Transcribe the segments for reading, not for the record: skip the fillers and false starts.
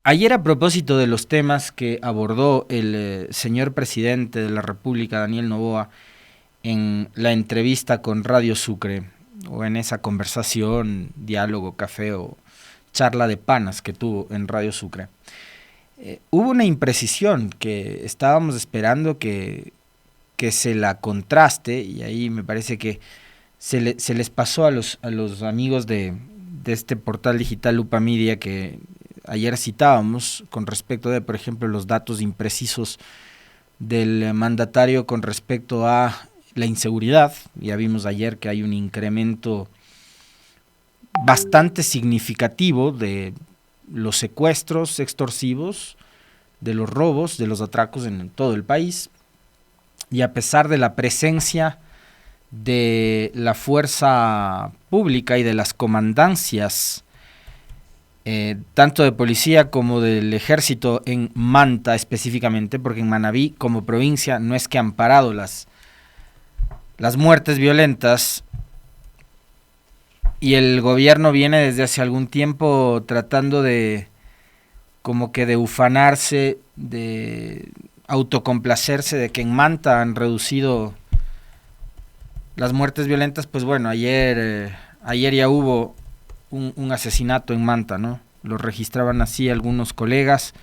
Ayer, a propósito de los temas que abordó el señor presidente de la República, Daniel Noboa, en la entrevista con Radio Sucre, o en esa conversación, diálogo, café o charla de panas que tuvo en Radio Sucre, hubo una imprecisión que estábamos esperando que se la contraste, y ahí me parece que se les pasó a los amigos de este portal digital Lupa Media que ayer citábamos con respecto de, por ejemplo, los datos imprecisos del mandatario con respecto a la inseguridad. Ya vimos ayer que hay un incremento bastante significativo de los secuestros extorsivos, de los robos, de los atracos en todo el país. Y a pesar de la presencia de la fuerza pública y de las comandancias, tanto de policía como del ejército en Manta específicamente, porque en Manabí como provincia no es que han parado las muertes violentas, y el gobierno viene desde hace algún tiempo tratando de como que de ufanarse, de autocomplacerse de que en Manta han reducido las muertes violentas. Pues bueno, ayer ya hubo un asesinato en Manta, ¿no? Lo registraban así algunos colegas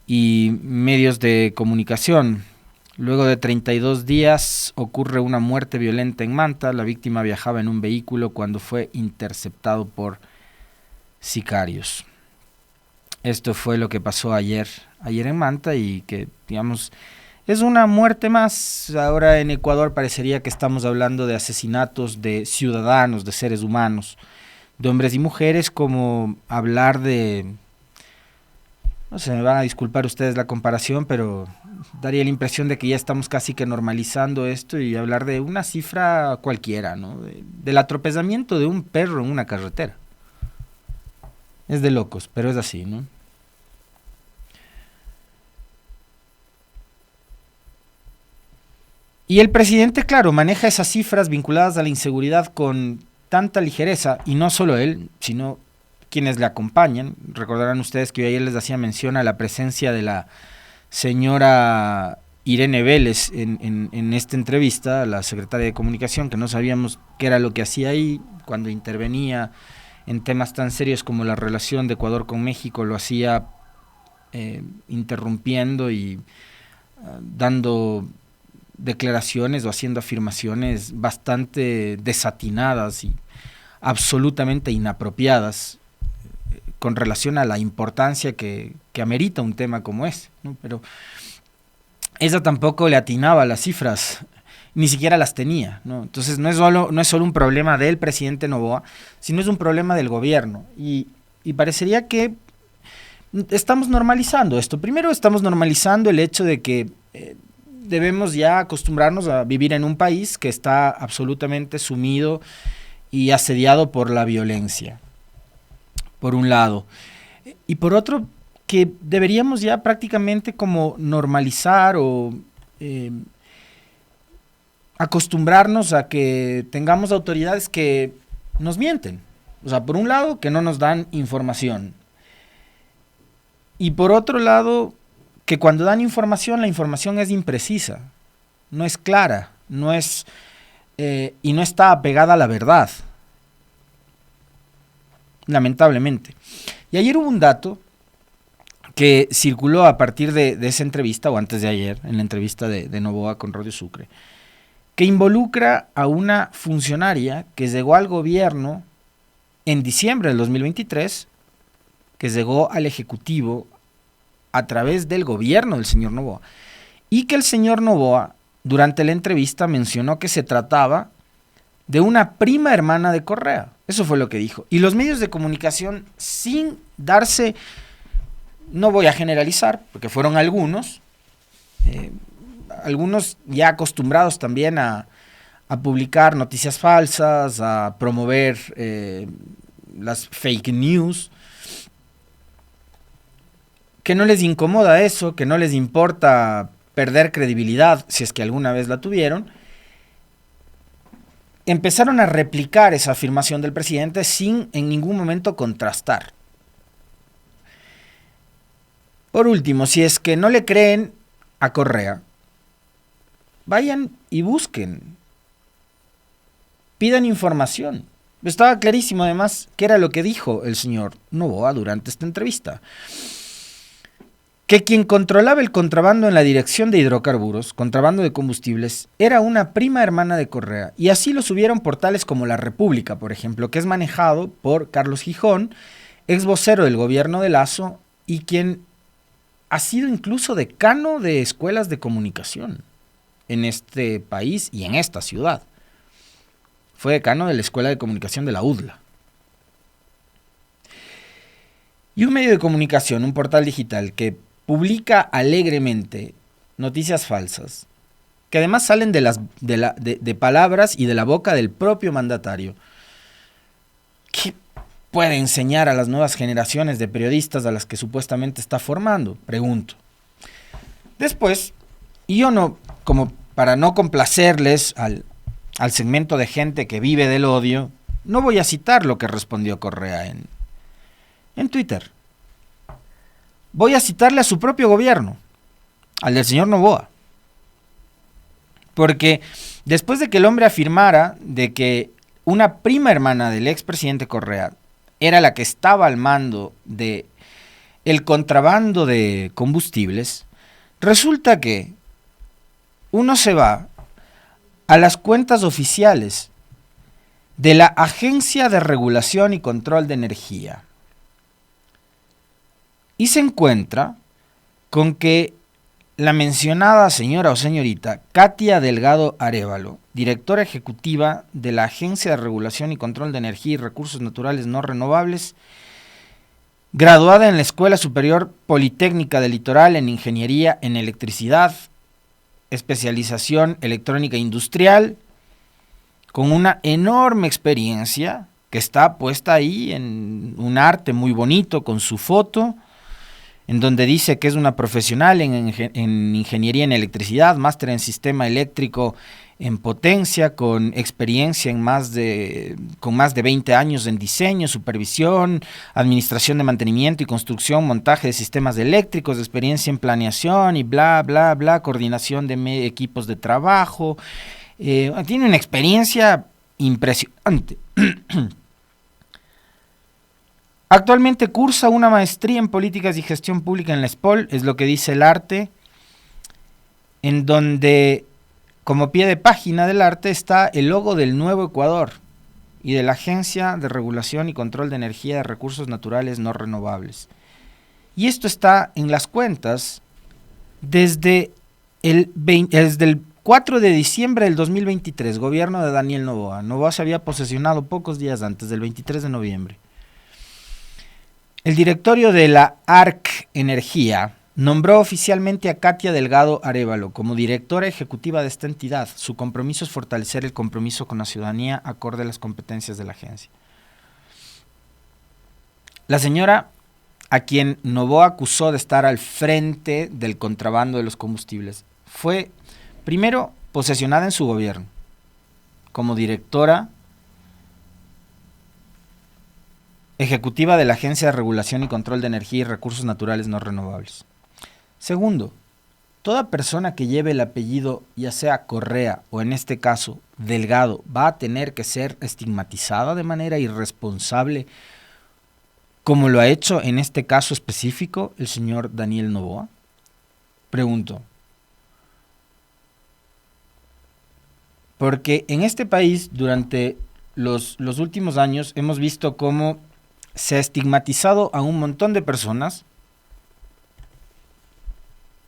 y medios de comunicación. Luego de 32 días ocurre una muerte violenta en Manta. La víctima viajaba en un vehículo cuando fue interceptado por sicarios. Esto fue lo que pasó ayer en Manta, y que, digamos, es una muerte más. Ahora en Ecuador parecería que estamos hablando de asesinatos de ciudadanos, de seres humanos, de hombres y mujeres, como hablar de, no sé, me van a disculpar ustedes la comparación, pero daría la impresión de que ya estamos casi que normalizando esto, y hablar de una cifra cualquiera, ¿no? Del atropellamiento de un perro en una carretera. Es de locos, pero es así, ¿no? Y el presidente, claro, maneja esas cifras vinculadas a la inseguridad con tanta ligereza, y no solo él, sino quienes le acompañan. Recordarán ustedes que yo ayer les hacía mención a la presencia de la señora Irene Vélez en esta entrevista, la secretaria de Comunicación, que no sabíamos qué era lo que hacía ahí cuando intervenía en temas tan serios como la relación de Ecuador con México. Lo hacía interrumpiendo y dando declaraciones o haciendo afirmaciones bastante desatinadas y absolutamente inapropiadas con relación a la importancia que amerita un tema como ese, ¿no? Pero ella tampoco le atinaba a las cifras, ni siquiera las tenía, ¿no? Entonces no es solo un problema del presidente Noboa, sino es un problema del gobierno. Y parecería que estamos normalizando esto. Primero, estamos normalizando el hecho de que debemos ya acostumbrarnos a vivir en un país que está absolutamente sumido y asediado por la violencia, por un lado. Y por otro, que deberíamos ya prácticamente como normalizar o eh, acostumbrarnos a que tengamos autoridades que nos mienten. O sea, por un lado, que no nos dan información. Y por otro lado, que cuando dan información, la información es imprecisa, no es clara, no es y no está apegada a la verdad, lamentablemente. Y ayer hubo un dato que circuló a partir de esa entrevista, o antes de ayer, en la entrevista de Noboa con Radio Sucre, que involucra a una funcionaria que llegó al gobierno en diciembre del 2023, que llegó al Ejecutivo a través del gobierno del señor Noboa, y que el señor Noboa durante la entrevista mencionó que se trataba de una prima hermana de Correa. Eso fue lo que dijo. Y los medios de comunicación, sin darse, no voy a generalizar, porque fueron algunos ya acostumbrados también a publicar noticias falsas, a promover las fake news, que no les incomoda eso, que no les importa perder credibilidad, si es que alguna vez la tuvieron, empezaron a replicar esa afirmación del presidente sin en ningún momento contrastar. Por último, si es que no le creen a Correa, vayan y busquen, pidan información. Estaba clarísimo además qué era lo que dijo el señor Noboa durante esta entrevista. Que quien controlaba el contrabando en la dirección de hidrocarburos, contrabando de combustibles, era una prima hermana de Correa. Y así lo subieron portales como La República, por ejemplo, que es manejado por Carlos Gijón, ex vocero del gobierno de Lasso y quien ha sido incluso decano de escuelas de comunicación en este país y en esta ciudad. Fue decano de la Escuela de Comunicación de la UDLA. Y un medio de comunicación, un portal digital que publica alegremente noticias falsas, que además salen de palabras y de la boca del propio mandatario. ¿Qué puede enseñar a las nuevas generaciones de periodistas a las que supuestamente está formando? Pregunto. Después, y yo no, como para no complacerles al segmento de gente que vive del odio, no voy a citar lo que respondió Correa en Twitter. Voy a citarle a su propio gobierno, al del señor Noboa. Porque después de que el hombre afirmara de que una prima hermana del expresidente Correa era la que estaba al mando de el contrabando de combustibles, resulta que uno se va a las cuentas oficiales de la Agencia de Regulación y Control de Energía y se encuentra con que la mencionada señora o señorita Katia Delgado Arévalo, directora ejecutiva de la Agencia de Regulación y Control de Energía y Recursos Naturales No Renovables, graduada en la Escuela Superior Politécnica del Litoral en Ingeniería en Electricidad, especialización electrónica industrial, con una enorme experiencia que está puesta ahí en un arte muy bonito con su foto, en donde dice que es una profesional en ingeniería en electricidad, máster en sistema eléctrico en potencia, con experiencia con más de 20 años en diseño, supervisión, administración de mantenimiento y construcción, montaje de sistemas eléctricos, experiencia en planeación y bla, bla, bla, coordinación de equipos de trabajo. Tiene una experiencia impresionante. Actualmente cursa una maestría en políticas y gestión pública en la ESPOL, es lo que dice el arte, en donde como pie de página del arte está el logo del Nuevo Ecuador y de la Agencia de Regulación y Control de Energía de Recursos Naturales No Renovables. Y esto está en las cuentas desde el 4 de diciembre del 2023, gobierno de Daniel Noboa. Noboa se había posesionado pocos días antes, del 23 de noviembre. El directorio de la ARC Energía nombró oficialmente a Katia Delgado Arévalo como directora ejecutiva de esta entidad. Su compromiso es fortalecer el compromiso con la ciudadanía acorde a las competencias de la agencia. La señora, a quien Noboa acusó de estar al frente del contrabando de los combustibles, fue primero posesionada en su gobierno como directora ejecutiva de la Agencia de Regulación y Control de Energía y Recursos Naturales No Renovables. Segundo, toda persona que lleve el apellido, ya sea Correa o en este caso Delgado, va a tener que ser estigmatizada de manera irresponsable, como lo ha hecho en este caso específico el señor Daniel Noboa. Pregunto, porque en este país durante los últimos años hemos visto cómo se ha estigmatizado a un montón de personas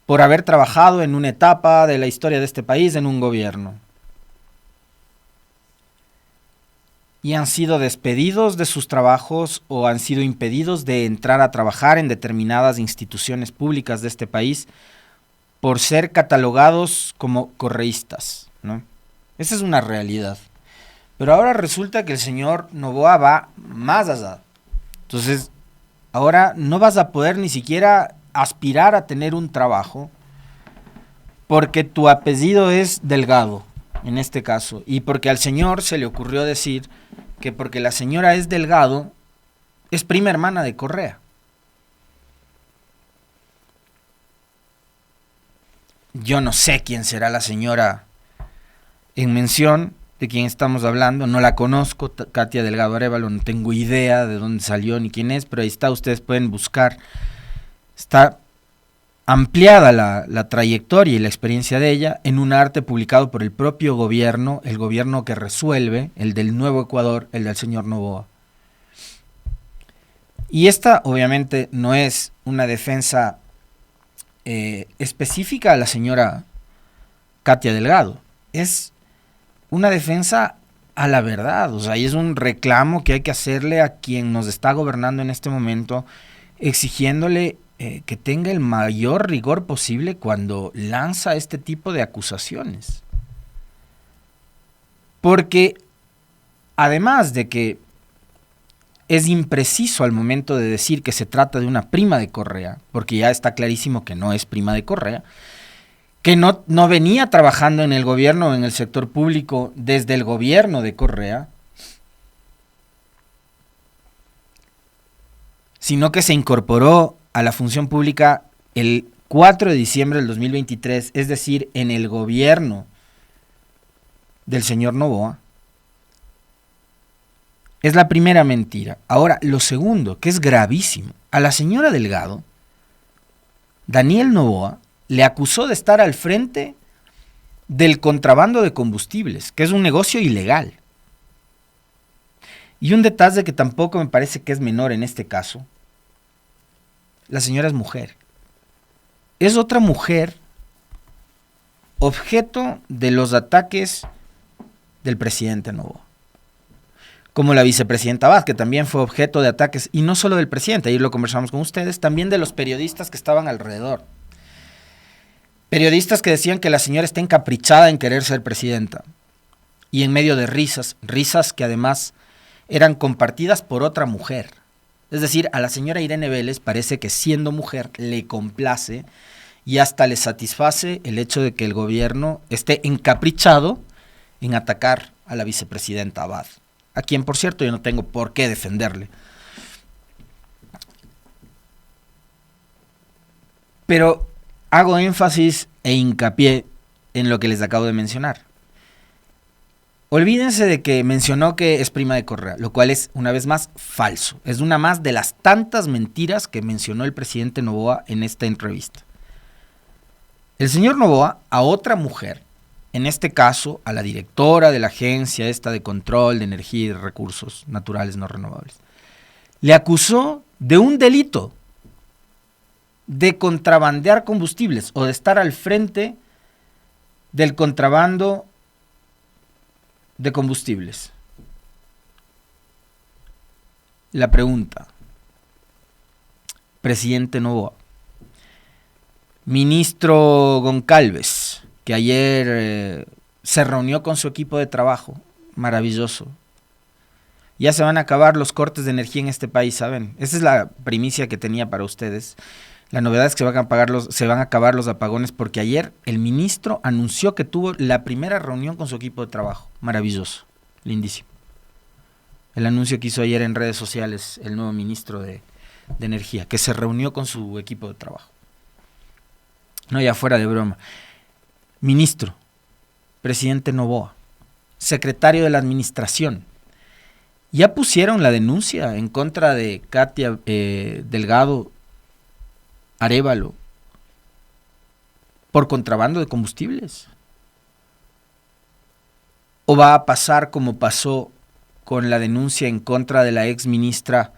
por haber trabajado en una etapa de la historia de este país en un gobierno. Y han sido despedidos de sus trabajos o han sido impedidos de entrar a trabajar en determinadas instituciones públicas de este país por ser catalogados como correístas, ¿no? Esa es una realidad. Pero ahora resulta que el señor Noboa va más allá. Entonces, ahora no vas a poder ni siquiera aspirar a tener un trabajo porque tu apellido es Delgado, en este caso, y porque al señor se le ocurrió decir que porque la señora es Delgado, es prima hermana de Correa. Yo no sé quién será la señora en mención, de quién estamos hablando, no la conozco, Katia Delgado Arévalo, no tengo idea de dónde salió ni quién es, pero ahí está, ustedes pueden buscar. Está ampliada la trayectoria y la experiencia de ella en un arte publicado por el propio gobierno, el gobierno que resuelve, el del Nuevo Ecuador, el del señor Noboa. Y esta obviamente no es una defensa específica a la señora Katia Delgado, es una defensa a la verdad, o sea, y es un reclamo que hay que hacerle a quien nos está gobernando en este momento, exigiéndole que tenga el mayor rigor posible cuando lanza este tipo de acusaciones. Porque además de que es impreciso al momento de decir que se trata de una prima de Correa, porque ya está clarísimo que no es prima de Correa, que no venía trabajando en el gobierno o en el sector público desde el gobierno de Correa, sino que se incorporó a la función pública el 4 de diciembre del 2023, es decir, en el gobierno del señor Noboa, es la primera mentira. Ahora, lo segundo, que es gravísimo, a la señora Delgado, Daniel Noboa le acusó de estar al frente del contrabando de combustibles, que es un negocio ilegal. Y un detalle que tampoco me parece que es menor en este caso, la señora es mujer. Es otra mujer objeto de los ataques del presidente Noboa. Como la vicepresidenta Abad, que también fue objeto de ataques, y no solo del presidente, ayer lo conversamos con ustedes, también de los periodistas que estaban alrededor. Periodistas que decían que la señora está encaprichada en querer ser presidenta. Y en medio de risas que además eran compartidas por otra mujer. Es decir, a la señora Irene Vélez parece que siendo mujer le complace y hasta le satisface el hecho de que el gobierno esté encaprichado en atacar a la vicepresidenta Abad, a quien, por cierto, yo no tengo por qué defenderle. Pero hago énfasis e hincapié en lo que les acabo de mencionar. Olvídense de que mencionó que es prima de Correa, lo cual es, una vez más, falso. Es una más de las tantas mentiras que mencionó el presidente Noboa en esta entrevista. El señor Noboa a otra mujer, en este caso a la directora de la agencia esta de control de energía y de recursos naturales no renovables, le acusó de un delito de contrabandear combustibles o de estar al frente del contrabando de combustibles. La pregunta, presidente Noboa, ministro Goncalves, que ayer se reunió con su equipo de trabajo, maravilloso. Ya se van a acabar los cortes de energía en este país, ¿saben? Esa es la primicia que tenía para ustedes. La novedad es que se van a acabar los apagones porque ayer el ministro anunció que tuvo la primera reunión con su equipo de trabajo. Maravilloso, lindísimo. El anuncio que hizo ayer en redes sociales el nuevo ministro de Energía, que se reunió con su equipo de trabajo. No, ya fuera de broma. Ministro, presidente Noboa, secretario de la administración, ya pusieron la denuncia en contra de Katia Delgado Arévalo por contrabando de combustibles. ¿O va a pasar como pasó con la denuncia en contra de la ex ministra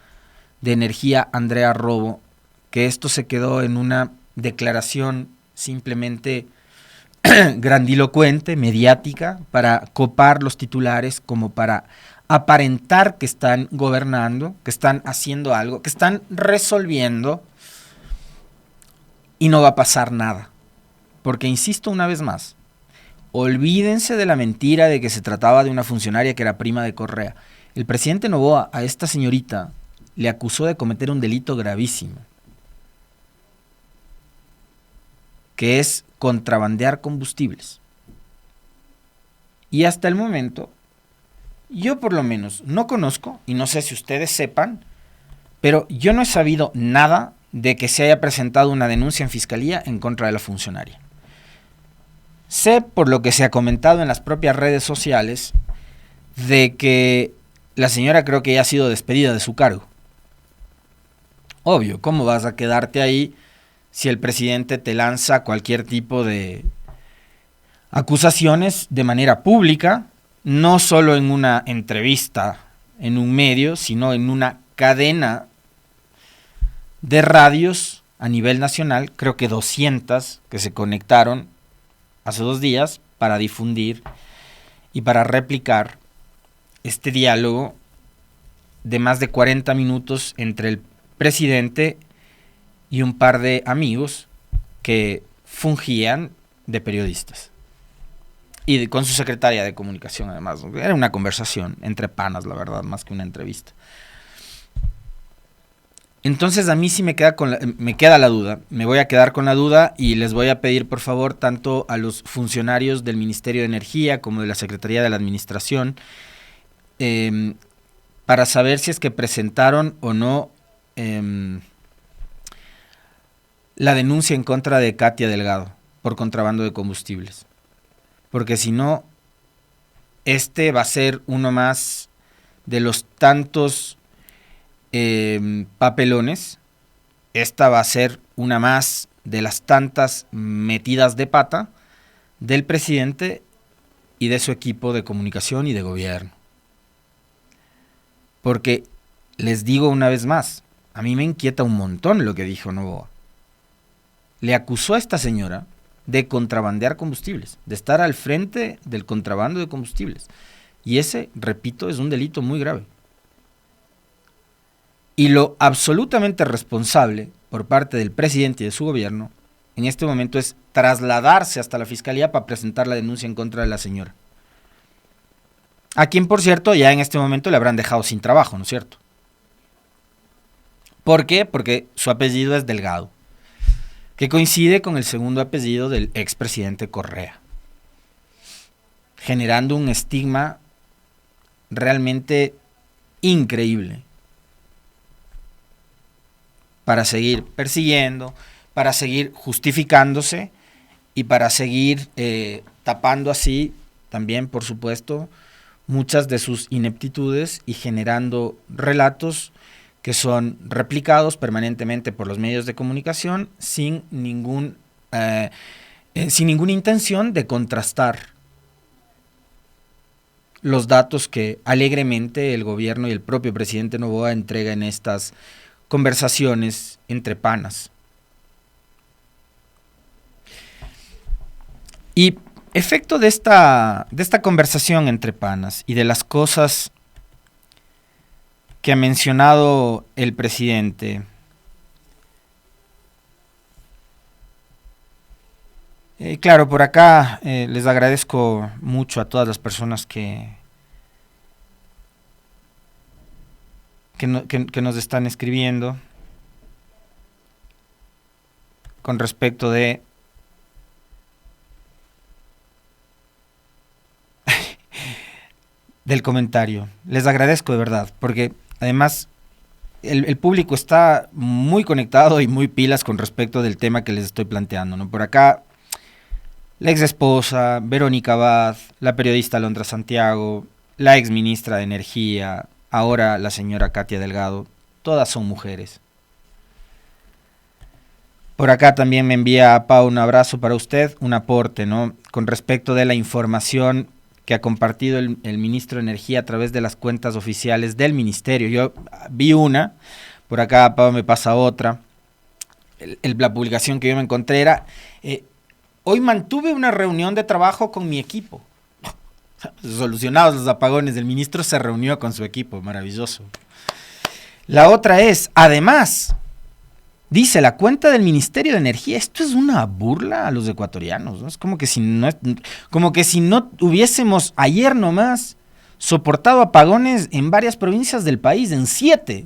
de Energía, Andrea Robo, que esto se quedó en una declaración simplemente grandilocuente, mediática, para copar los titulares, como para aparentar que están gobernando, que están haciendo algo, que están resolviendo, y no va a pasar nada? Porque insisto una vez más, olvídense de la mentira de que se trataba de una funcionaria que era prima de Correa. El presidente Noboa a esta señorita le acusó de cometer un delito gravísimo, que es contrabandear combustibles. Y hasta el momento, yo por lo menos no conozco, y no sé si ustedes sepan, pero yo no he sabido nada de que se haya presentado una denuncia en fiscalía en contra de la funcionaria. Sé, por lo que se ha comentado en las propias redes sociales, de que la señora creo que ya ha sido despedida de su cargo. Obvio, ¿cómo vas a quedarte ahí si el presidente te lanza cualquier tipo de acusaciones de manera pública, no solo en una entrevista en un medio, sino en una cadena de radios a nivel nacional, creo que 200 que se conectaron hace 2 días para difundir y para replicar este diálogo de más de 40 minutos entre el presidente y un par de amigos que fungían de periodistas. Y con su secretaria de comunicación, además. Era una conversación entre panas, la verdad, más que una entrevista. Entonces a mí sí me queda la duda. Me voy a quedar con la duda y les voy a pedir, por favor, tanto a los funcionarios del Ministerio de Energía como de la Secretaría de la Administración, para saber si es que presentaron o no la denuncia en contra de Katia Delgado por contrabando de combustibles. Porque si no, este va a ser uno más de los tantos papelones. Esta va a ser una más de las tantas metidas de pata del presidente y de su equipo de comunicación y de gobierno. Porque, les digo una vez más, a mí me inquieta un montón lo que dijo Noboa. Le acusó a esta señora de contrabandear combustibles, de estar al frente del contrabando de combustibles. Y ese, repito, es un delito muy grave. Y lo absolutamente responsable por parte del presidente y de su gobierno en este momento es trasladarse hasta la fiscalía para presentar la denuncia en contra de la señora. A quien, por cierto, ya en este momento le habrán dejado sin trabajo, ¿no es cierto? ¿Por qué? Porque su apellido es Delgado, que coincide con el segundo apellido del expresidente Correa, generando un estigma realmente increíble para seguir persiguiendo, para seguir justificándose y para seguir tapando así también, por supuesto, muchas de sus ineptitudes y generando relatos que son replicados permanentemente por los medios de comunicación sin ninguna intención de contrastar los datos que alegremente el gobierno y el propio presidente Noboa entrega en estas conversaciones entre panas. Y efecto de esta conversación entre panas y de las cosas que ha mencionado el presidente, claro, por acá les agradezco mucho a todas las personas que nos están escribiendo con respecto de del comentario. Les agradezco de verdad, porque además el público está muy conectado y muy pilas con respecto del tema que les estoy planteando, ¿no? Por acá, la ex esposa, Verónica Abad, la periodista Alondra Santiago, la ex ministra de Energía, ahora la señora Katia Delgado, todas son mujeres. Por acá también me envía Pau un abrazo para usted, un aporte, ¿no? Con respecto de la información que ha compartido el ministro de Energía a través de las cuentas oficiales del ministerio. Yo vi una, por acá Pau me pasa otra. La publicación que yo me encontré era, hoy mantuve una reunión de trabajo con mi equipo. Solucionados los apagones, el ministro se reunió con su equipo, maravilloso. La otra es, además, dice la cuenta del Ministerio de Energía, esto es una burla a los ecuatorianos, ¿no? Es como que si no hubiésemos ayer nomás soportado apagones en varias provincias del país, en 7.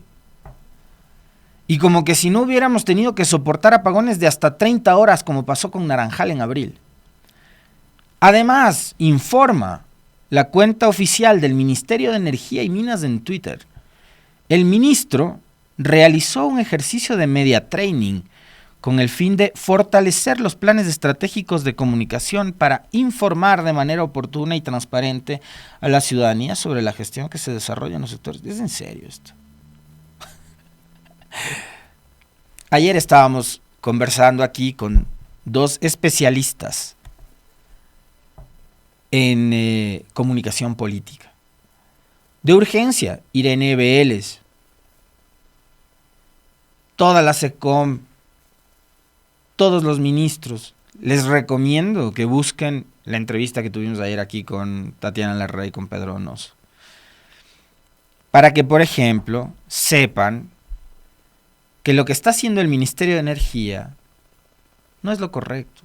Y como que si no hubiéramos tenido que soportar apagones de hasta 30 horas, como pasó con Naranjal en abril. Además, informa la cuenta oficial del Ministerio de Energía y Minas en Twitter. El ministro realizó un ejercicio de media training con el fin de fortalecer los planes estratégicos de comunicación para informar de manera oportuna y transparente a la ciudadanía sobre la gestión que se desarrolla en los sectores. ¿Es en serio esto? Ayer estábamos conversando aquí con dos especialistas en comunicación política. De urgencia, Irene Vélez, toda la SECOM, todos los ministros. Les recomiendo que busquen la entrevista que tuvimos ayer aquí con Tatiana Larrea y con Pedro Donoso, para que, por ejemplo, sepan que lo que está haciendo el Ministerio de Energía no es lo correcto.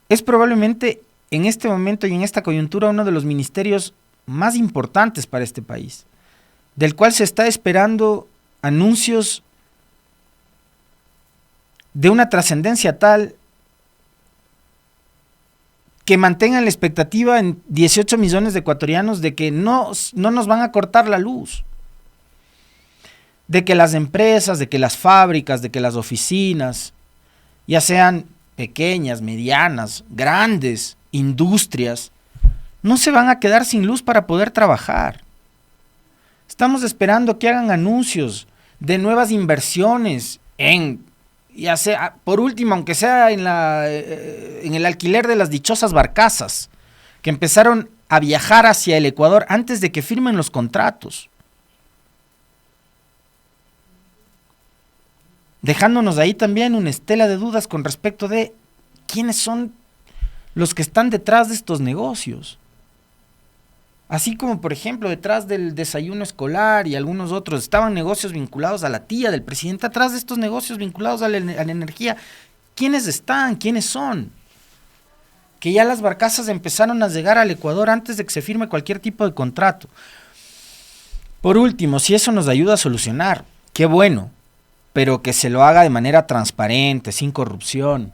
Es probablemente en este momento y en esta coyuntura uno de los ministerios más importantes para este país, del cual se está esperando anuncios de una trascendencia tal que mantengan la expectativa en 18 millones de ecuatorianos de que no nos van a cortar la luz, de que las empresas, de que las fábricas, de que las oficinas, ya sean pequeñas, medianas, grandes, industrias, no se van a quedar sin luz para poder trabajar. Estamos esperando que hagan anuncios de nuevas inversiones en, ya sea, por último, aunque sea en el alquiler de las dichosas barcazas, que empezaron a viajar hacia el Ecuador antes de que firmen los contratos. Dejándonos ahí también una estela de dudas con respecto de quiénes son los que están detrás de estos negocios. Así como, por ejemplo, detrás del desayuno escolar y algunos otros, estaban negocios vinculados a la tía del presidente, atrás de estos negocios vinculados a la energía. ¿Quiénes están? ¿Quiénes son? Que ya las barcazas empezaron a llegar al Ecuador antes de que se firme cualquier tipo de contrato. Por último, si eso nos ayuda a solucionar, qué bueno, pero que se lo haga de manera transparente, sin corrupción,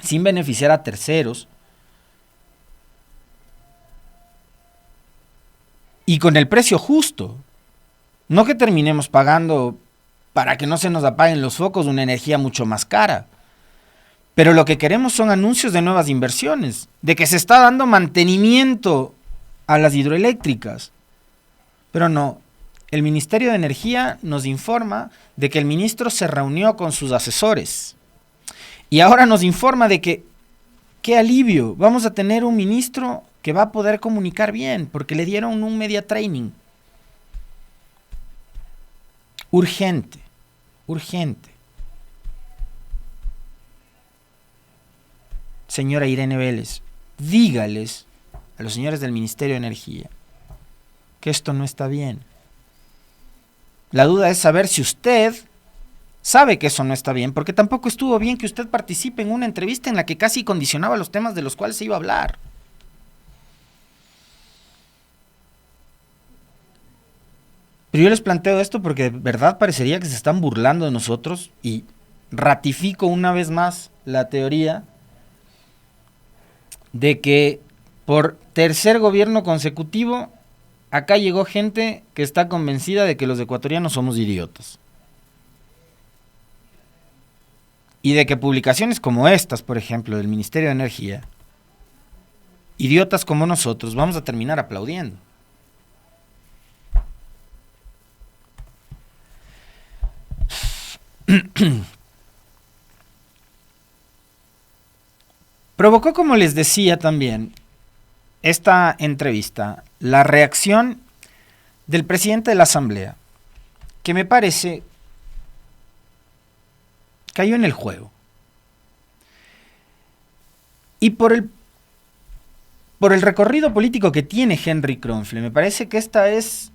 sin beneficiar a terceros, y con el precio justo. No que terminemos pagando, para que no se nos apaguen los focos, una energía mucho más cara. Pero lo que queremos son anuncios de nuevas inversiones, de que se está dando mantenimiento a las hidroeléctricas. Pero no, el Ministerio de Energía nos informa de que el ministro se reunió con sus asesores. Y ahora nos informa de que, qué alivio, vamos a tener un ministro que va a poder comunicar bien, porque le dieron un media training. Urgente, urgente. Señora Irene Vélez, dígales a los señores del Ministerio de Energía que esto no está bien. La duda es saber si usted sabe que eso no está bien, porque tampoco estuvo bien que usted participe en una entrevista en la que casi condicionaba los temas de los cuales se iba a hablar. Pero yo les planteo esto porque de verdad parecería que se están burlando de nosotros y ratifico una vez más la teoría de que por tercer gobierno consecutivo acá llegó gente que está convencida de que los ecuatorianos somos idiotas. Y de que publicaciones como estas, por ejemplo, del Ministerio de Energía, idiotas como nosotros, vamos a terminar aplaudiendo. Provocó, como les decía también, esta entrevista, la reacción del presidente de la Asamblea, que me parece cayó en el juego. Y por el recorrido político que tiene Henry Kronfle, me parece que esta es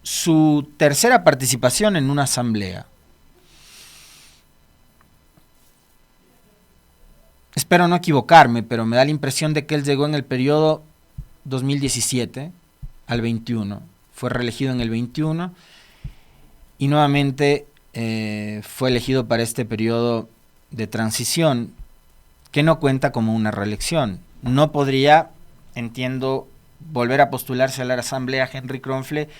su tercera participación en una asamblea. Espero no equivocarme, pero me da la impresión de que él llegó en el periodo 2017 al 21. Fue reelegido en el 21 y nuevamente fue elegido para este periodo de transición que no cuenta como una reelección. No podría, entiendo, volver a postularse a la Asamblea Henry Kronfle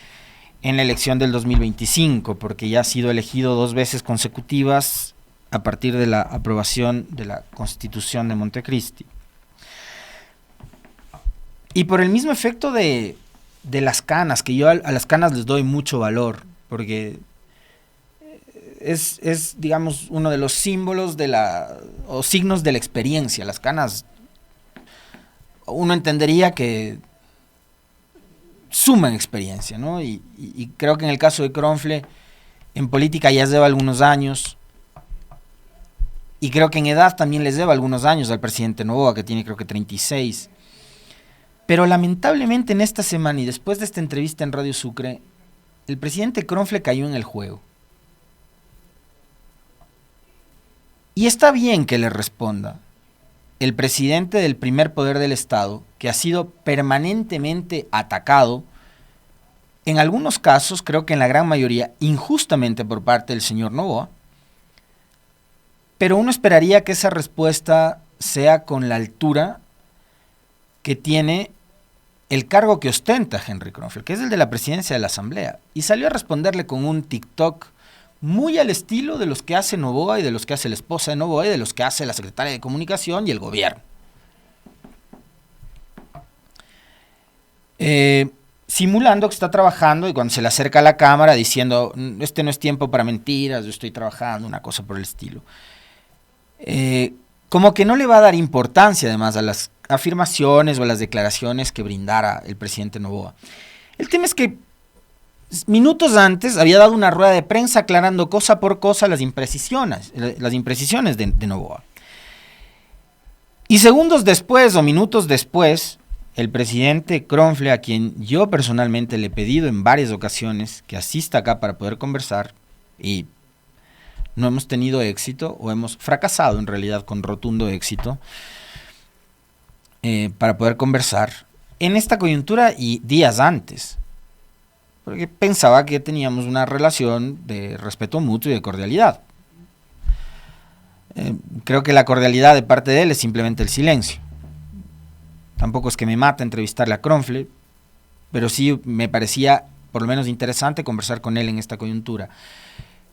en la elección del 2025, porque ya ha sido elegido 2 veces consecutivas a partir de la aprobación de la Constitución de Montecristi. Y por el mismo efecto de las canas, que yo a las canas les doy mucho valor, porque es, digamos, uno de los símbolos o signos de la experiencia. Las canas, uno entendería que suman experiencia, ¿no? Y creo que en el caso de Kronfle, en política ya lleva algunos años, y creo que en edad también les lleva algunos años al presidente Noboa, que tiene creo que 36. Pero lamentablemente en esta semana y después de esta entrevista en Radio Sucre, el presidente Kronfle cayó en el juego. Y está bien que le responda el presidente del primer poder del Estado, que ha sido permanentemente atacado, en algunos casos, creo que en la gran mayoría, injustamente por parte del señor Noboa, pero uno esperaría que esa respuesta sea con la altura que tiene el cargo que ostenta Henry Kronfle, que es el de la presidencia de la Asamblea, y salió a responderle con un TikTok muy al estilo de los que hace Noboa y de los que hace la esposa de Noboa y de los que hace la secretaria de Comunicación y el gobierno. Simulando que está trabajando, y cuando se le acerca a la cámara diciendo, este no es tiempo para mentiras, yo estoy trabajando, una cosa por el estilo. Como que no le va a dar importancia además a las afirmaciones o a las declaraciones que brindara el presidente Noboa. El tema es que minutos antes había dado una rueda de prensa aclarando cosa por cosa las imprecisiones de Noboa. Y segundos después o minutos después, el presidente Kronfle, a quien yo personalmente le he pedido en varias ocasiones que asista acá para poder conversar, y no hemos tenido éxito, o hemos fracasado en realidad con rotundo éxito, para poder conversar en esta coyuntura y días antes, porque pensaba que teníamos una relación de respeto mutuo y de cordialidad. Creo que la cordialidad de parte de él es simplemente el silencio. Tampoco es que me mata entrevistarle a Kronfle, pero sí me parecía por lo menos interesante conversar con él en esta coyuntura.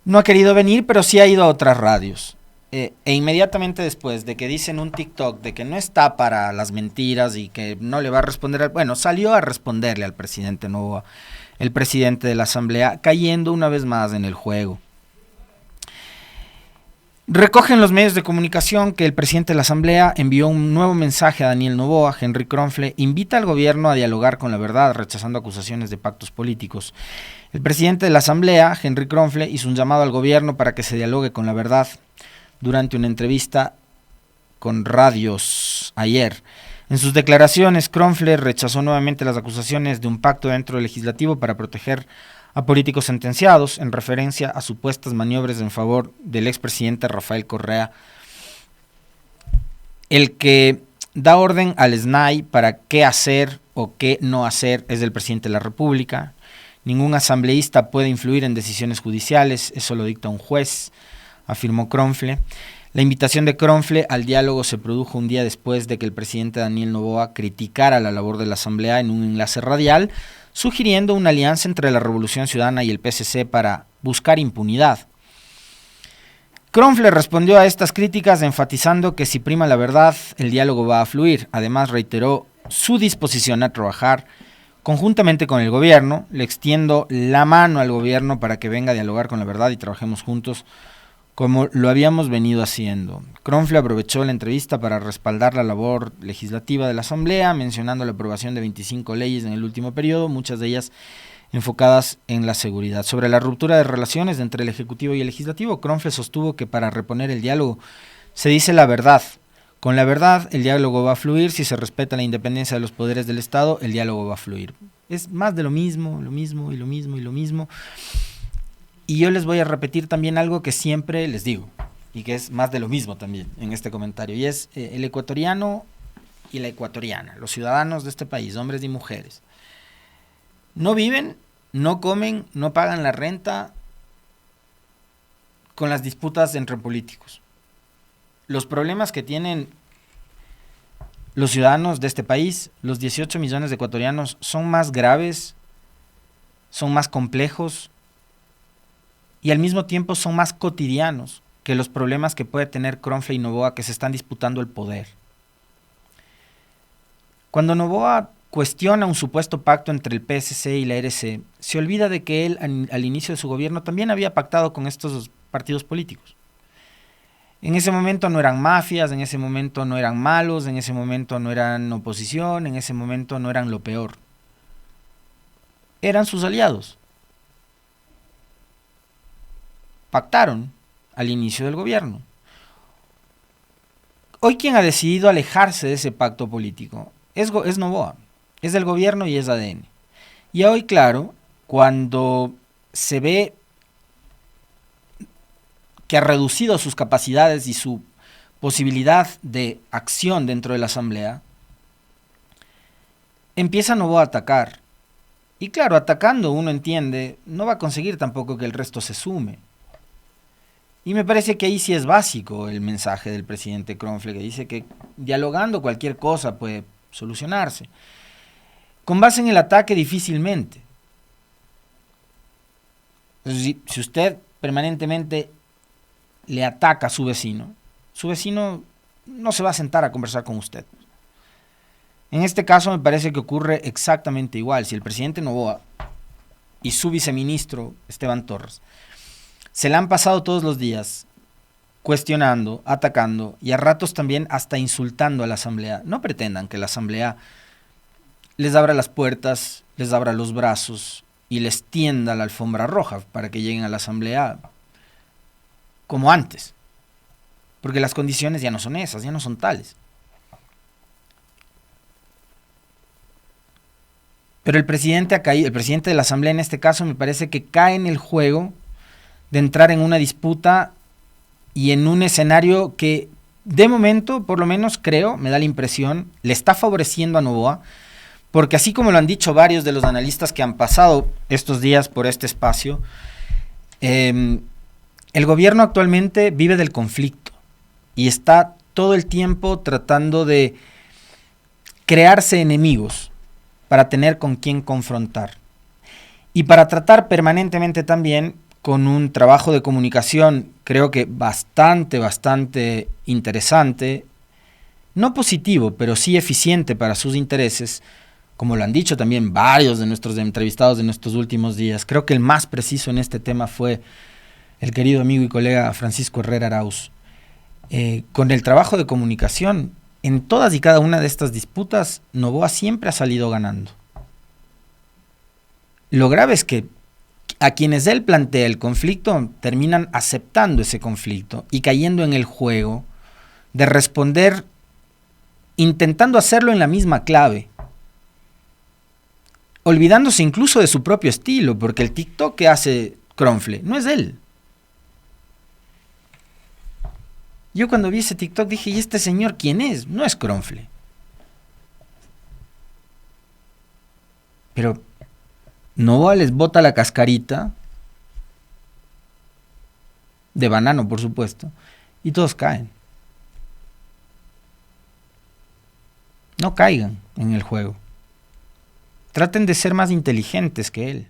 No ha querido venir, pero sí ha ido a otras radios. E inmediatamente después de que dicen un TikTok de que no está para las mentiras y que no le va a responder, bueno, salió a responderle al presidente Noboa, el presidente de la Asamblea, cayendo una vez más en el juego. Recogen los medios de comunicación que el presidente de la Asamblea envió un nuevo mensaje a Daniel Noboa. Henry Kronfle invita al gobierno a dialogar con la verdad, rechazando acusaciones de pactos políticos. El presidente de la Asamblea, Henry Kronfle, hizo un llamado al gobierno para que se dialogue con la verdad durante una entrevista con radios ayer. En sus declaraciones, Kronfle rechazó nuevamente las acusaciones de un pacto dentro del legislativo para proteger a políticos sentenciados, en referencia a supuestas maniobras en favor del expresidente Rafael Correa. El que da orden al SNAI para qué hacer o qué no hacer es el presidente de la República. Ningún asambleísta puede influir en decisiones judiciales, eso lo dicta un juez, afirmó Kronfle. La invitación de Kronfle al diálogo se produjo un día después de que el presidente Daniel Noboa criticara la labor de la Asamblea en un enlace radial, sugiriendo una alianza entre la Revolución Ciudadana y el PSC para buscar impunidad. Kronfle respondió a estas críticas enfatizando que si prima la verdad, el diálogo va a fluir. Además reiteró su disposición a trabajar conjuntamente con el gobierno. Le extiendo la mano al gobierno para que venga a dialogar con la verdad y trabajemos juntos como lo habíamos venido haciendo. Kronfle aprovechó la entrevista para respaldar la labor legislativa de la Asamblea, mencionando la aprobación de 25 leyes en el último periodo, muchas de ellas enfocadas en la seguridad. Sobre la ruptura de relaciones entre el Ejecutivo y el Legislativo, Kronfle sostuvo que para reponer el diálogo se dice la verdad. Con la verdad el diálogo va a fluir, si se respeta la independencia de los poderes del Estado, el diálogo va a fluir. Es más de lo mismo, lo mismo y lo mismo y lo mismo. Y yo les voy a repetir también algo que siempre les digo, y que es más de lo mismo también en este comentario, y es el ecuatoriano y la ecuatoriana, los ciudadanos de este país, hombres y mujeres, no viven, no comen, no pagan la renta con las disputas entre políticos. Los problemas que tienen los ciudadanos de este país, los 18 millones de ecuatorianos, son más graves, son más complejos y al mismo tiempo son más cotidianos que los problemas que puede tener Kronfle y Noboa, que se están disputando el poder. Cuando Noboa cuestiona un supuesto pacto entre el PSC y la RC, se olvida de que él al inicio de su gobierno también había pactado con estos partidos políticos. En ese momento no eran mafias, en ese momento no eran malos, en ese momento no eran oposición, en ese momento no eran lo peor. Eran sus aliados. Pactaron al inicio del gobierno. Hoy quien ha decidido alejarse de ese pacto político es Noboa, es del gobierno y es ADN. Y hoy, claro, cuando se ve que ha reducido sus capacidades y su posibilidad de acción dentro de la asamblea, empieza Noboa a atacar. Y claro, atacando uno entiende, no va a conseguir tampoco que el resto se sume. Y me parece que ahí sí es básico el mensaje del presidente Kronfle, que dice que dialogando cualquier cosa puede solucionarse. Con base en el ataque difícilmente. Si usted permanentemente le ataca a su vecino no se va a sentar a conversar con usted. En este caso me parece que ocurre exactamente igual. Si el presidente Noboa y su viceministro Esteban Torres se la han pasado todos los días cuestionando, atacando y a ratos también hasta insultando a la asamblea, no pretendan que la asamblea les abra las puertas, les abra los brazos y les tienda la alfombra roja para que lleguen a la asamblea como antes, porque las condiciones ya no son esas, ya no son tales. Pero el presidente ha caído, el presidente de la asamblea en este caso me parece que cae en el juego de entrar en una disputa y en un escenario que de momento, por lo menos creo, me da la impresión, le está favoreciendo a Noboa, porque así como lo han dicho varios de los analistas que han pasado estos días por este espacio, el gobierno actualmente vive del conflicto y está todo el tiempo tratando de crearse enemigos para tener con quién confrontar y para tratar permanentemente también con un trabajo de comunicación, creo que bastante interesante, no positivo, pero sí eficiente para sus intereses, como lo han dicho también varios de nuestros entrevistados de nuestros últimos días. Creo que el más preciso en este tema fue el querido amigo y colega Francisco Herrera Arauz. Con el trabajo de comunicación, en todas y cada una de estas disputas, Noboa siempre ha salido ganando. Lo grave es que a quienes él plantea el conflicto terminan aceptando ese conflicto y cayendo en el juego de responder intentando hacerlo en la misma clave, olvidándose incluso de su propio estilo, porque el TikTok que hace Kronfle no es él. Yo cuando vi ese TikTok dije, ¿y este señor quién es? No es Kronfle. Pero Noboa les bota la cascarita de banano, por supuesto, y todos caen. No caigan en el juego. Traten de ser más inteligentes que él.